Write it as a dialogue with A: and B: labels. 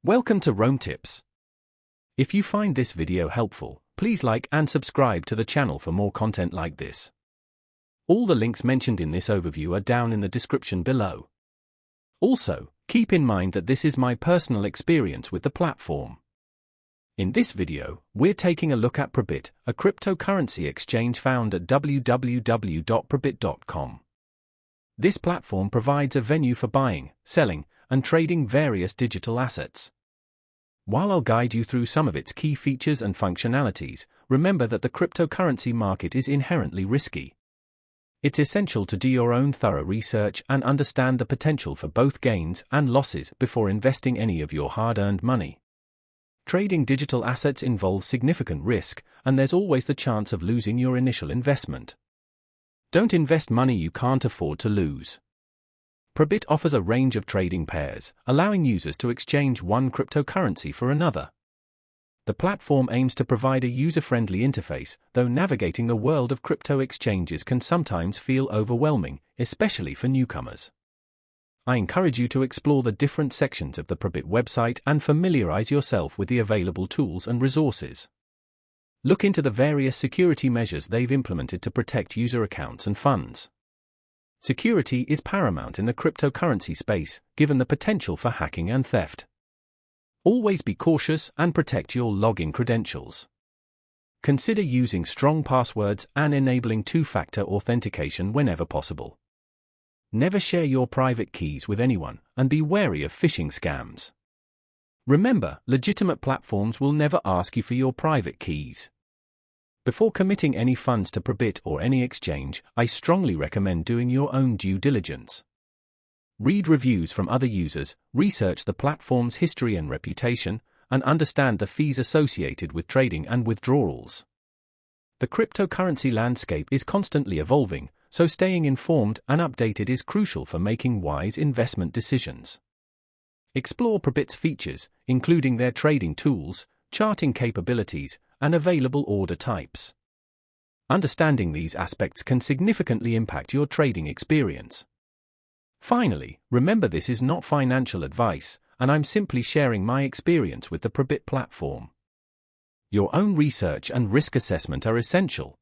A: Welcome to Rome Tips. If you find this video helpful, please like and subscribe to the channel for more content like this. All the links mentioned in this overview are down in the description below. Also, keep in mind that this is my personal experience with the platform. In this video, we're taking a look at ProBit, a cryptocurrency exchange found at www.probit.com. This platform provides a venue for buying, selling, and trading various digital assets. While I'll guide you through some of its key features and functionalities, remember that the cryptocurrency market is inherently risky. It's essential to do your own thorough research and understand the potential for both gains and losses before investing any of your hard-earned money. Trading digital assets involves significant risk, and there's always the chance of losing your initial investment. Don't invest money you can't afford to lose. ProBit offers a range of trading pairs, allowing users to exchange one cryptocurrency for another. The platform aims to provide a user-friendly interface, though navigating the world of crypto exchanges can sometimes feel overwhelming, especially for newcomers. I encourage you to explore the different sections of the ProBit website and familiarize yourself with the available tools and resources. Look into the various security measures they've implemented to protect user accounts and funds. Security is paramount in the cryptocurrency space, given the potential for hacking and theft. Always be cautious and protect your login credentials. Consider using strong passwords and enabling two-factor authentication whenever possible. Never share your private keys with anyone, and be wary of phishing scams. Remember, legitimate platforms will never ask you for your private keys. Before committing any funds to ProBit or any exchange, I strongly recommend doing your own due diligence. Read reviews from other users, research the platform's history and reputation, and understand the fees associated with trading and withdrawals. The cryptocurrency landscape is constantly evolving, so staying informed and updated is crucial for making wise investment decisions. Explore ProBit's features, including their trading tools, charting capabilities, and available order types. Understanding these aspects can significantly impact your trading experience. Finally, remember this is not financial advice, and I'm simply sharing my experience with the ProBit platform. Your own research and risk assessment are essential,